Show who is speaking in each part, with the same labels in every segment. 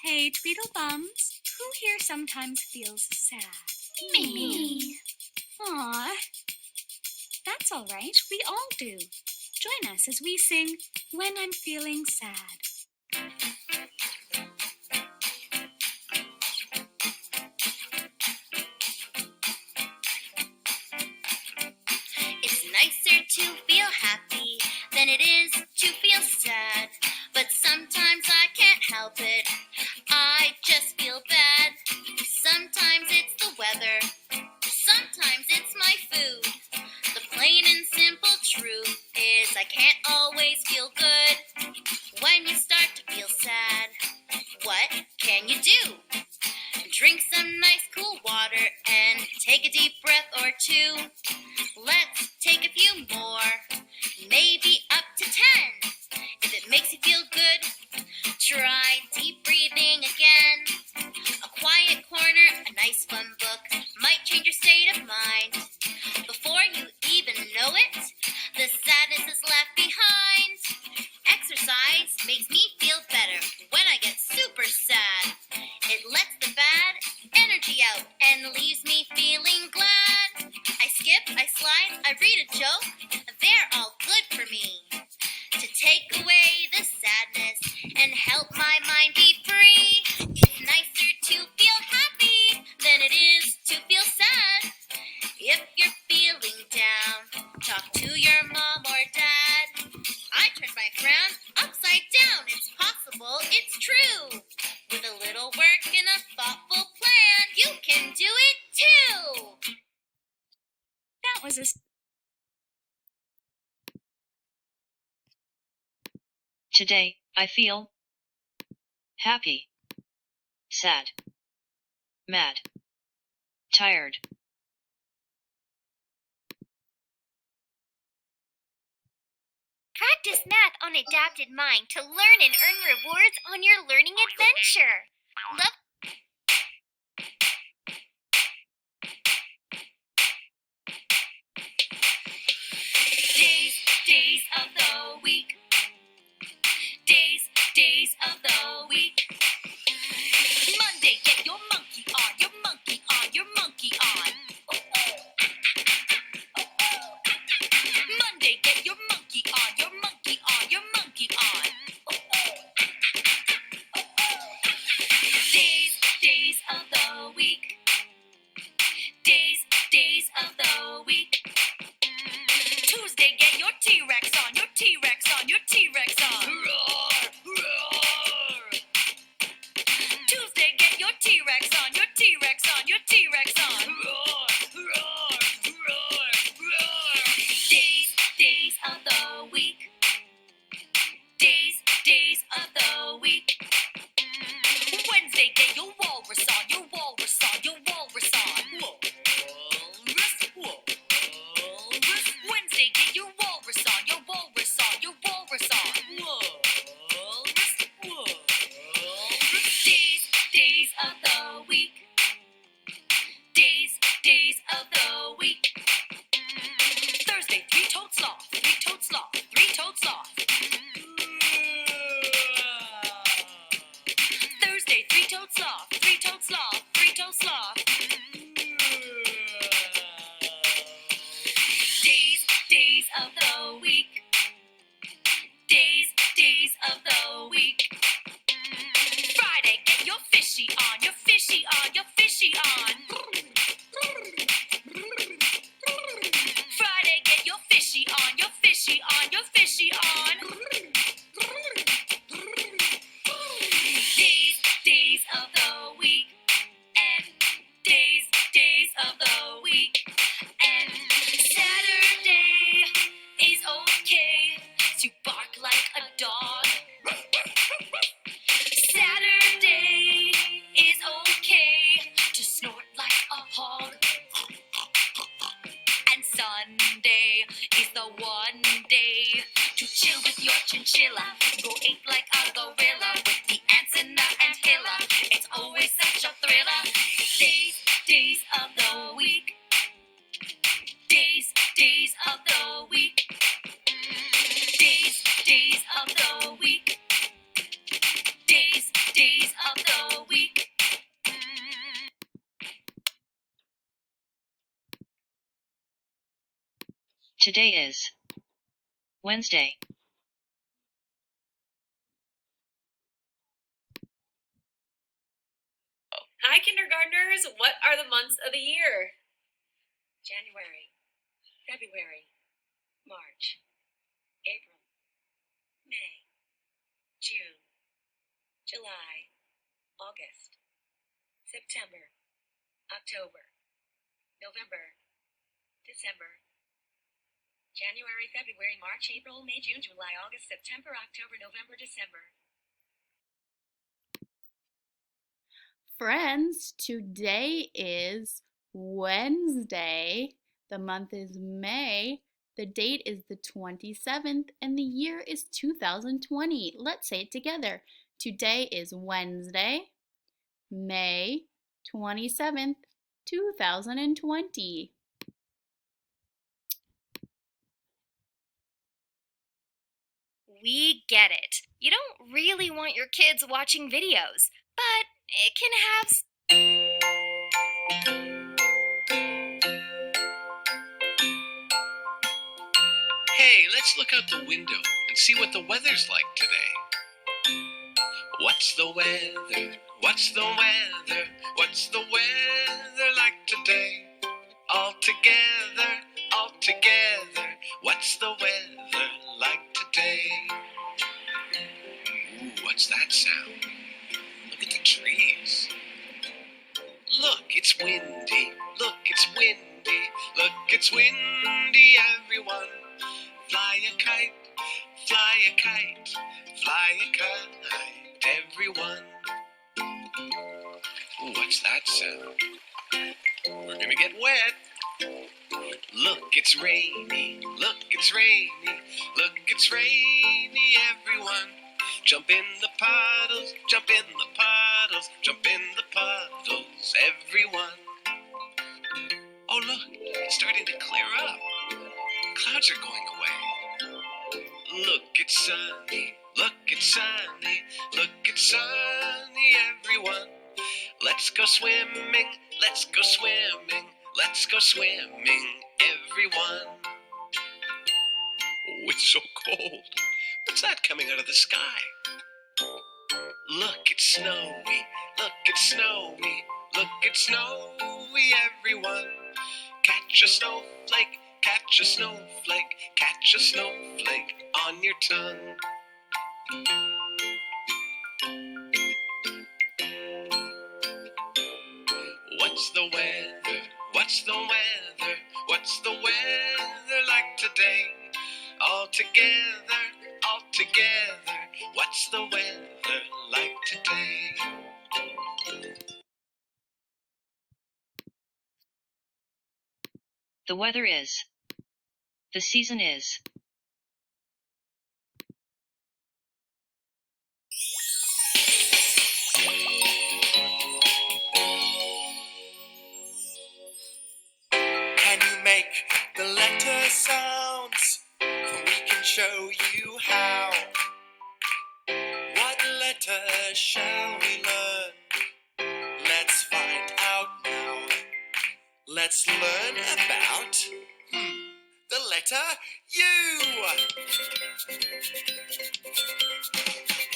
Speaker 1: Hey, Tweedlebums, who here sometimes feels sad?
Speaker 2: Me.
Speaker 1: Aw, that's all right. We all do. Join us as we sing When I'm Feeling Sad.
Speaker 2: It's nicer to feel happy than it is to feel sad. But sometimes I can't help it. I just feel bad. Sometimes it's the weather. Sometimes it's my food. The plain and simple truth is I can't always feel good. When you start to feel sad, what can you do? Drink some nice cool water and take a deep breath or two. Let's take a few more, maybe up to 10. If it makes you feel good, try deep breathing again. A quiet corner, a nice fun book might change your state of mind. Before you even know it, the sadness is left behind. Exercise makes me feel better when I get super sad. It lets the bad energy out and leaves me feeling glad. I skip, I slide, I read a joke. They're all good for me. To take away the sadness and help my mind be free. It's nicer to feel happy than it is to feel sad. If you're feeling down, talk to your mom or dad. I turned my frown upside down. It's possible, it's true. With a little work and a thoughtful plan, you can do it too.
Speaker 1: That was a...
Speaker 3: Today, I feel happy, sad, mad, tired.
Speaker 4: Practice math on Adapted Mind to learn and earn rewards on your learning adventure. Love
Speaker 2: Days of the week. Days of the week. Monday, get your monkey on, your monkey on, your monkey on. Monday, get your monkey on, your monkey on, your monkey on. Days of the week. Days of the week. Tuesday, get your T-Rex on, your T-Rex on, your T-Rex on. Roar, roar. Tuesday, get your T-Rex on, your T-Rex on, your T-Rex on. Roar, roar, roar, roar. Days of the week. Days of the week. Wednesday, get your walrus on, your walrus on, your walrus on. Walrus, walrus. Wednesday, get your walrus on, your walrus on, your walrus on. Walrus, walrus. Days of the week. Days of the week. Thursday, three-toed sloth, three-toed sloth, three-toed sloth. Thursday, three-toed sloth, three-toed sloth, three-toed sloth. Days of the week. Days of the week. Friday, get your fishy on, your fishy on, your fishy on. Friday, get your fishy on, your fishy on, your fishy on. Days of the week. And days one day to chill with your chinchilla. Go ape like a gorilla with the ants in the anthill. It's always such a thriller. Days of the week. Days of the week. Days of the week. Days of the week.
Speaker 3: Today is Wednesday.
Speaker 5: Hi, kindergartners. What are the months of the year?
Speaker 6: January, February, March, April, May, June, July, August, September, October, November, December, January, February, March, April, May, June, July, August, September, October, November, December.
Speaker 7: Friends, today is Wednesday. The month is May. The date is the 27th and the year is 2020. Let's say it together. Today is Wednesday, May 27th, 2020.
Speaker 4: We get it. You don't really want your kids watching videos, but it can have
Speaker 8: Hey, let's look out the window and see what the weather's like today. What's the weather? What's the weather? What's the weather like today? All together, what's the weather like today? Ooh, what's that sound? Look at the trees. Look, it's windy. Look, it's windy. Look, it's windy, everyone. Fly a kite, fly a kite, fly a kite, everyone. Ooh, what's that sound? We're gonna get wet. Look, it's rainy. Look, it's rainy. Look, it's rainy, everyone. Jump in the puddles, jump in the puddles, jump in the puddles, everyone. Oh, look, it's starting to clear up. Clouds are going away. Look, it's sunny. Look, it's sunny. Look, it's sunny, everyone. Let's go swimming. Let's go swimming. Let's go swimming, everyone. Oh, it's so cold. What's that coming out of the sky? Look, it's snowy. Look, it's snowy. Look, it's snowy, everyone. Catch a snowflake. Catch a snowflake. Catch a snowflake on your tongue. What's the weather? What's the weather? What's the weather like today? All together, what's the weather like today?
Speaker 3: The weather is. The season is.
Speaker 9: Can you make the letter sounds? We can show you how. What letter shall we learn? Let's find out now. Let's learn about the letter U.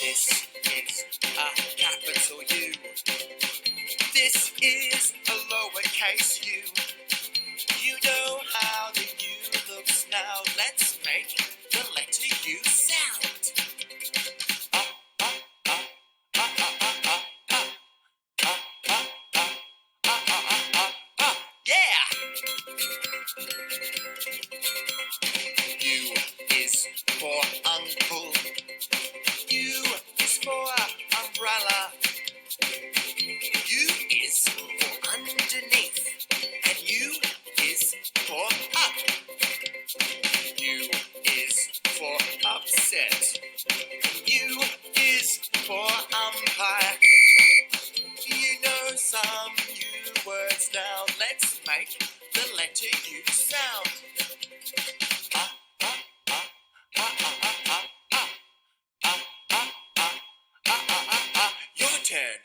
Speaker 9: This is a capital U. This is a lowercase u. You know how the U looks now. Let's make the letter U sound. Yeah! U is for uncle. U is for umbrella. U is for underneath. And U is for up. U some new words now. Let's make the letter U sound. Ah, ah, ah, ah, ah, ah, ah, ah. Ah, ah, ah, ah, ah, ah, ah. Your turn.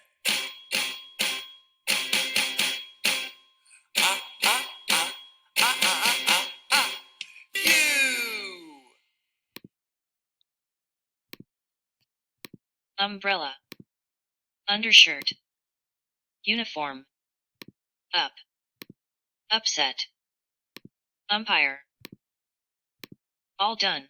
Speaker 9: Ah, ah, ah, ah, ah, ah, ah, ah. You.
Speaker 3: Umbrella. Undershirt. Uniform. Up. Upset. Umpire. All done.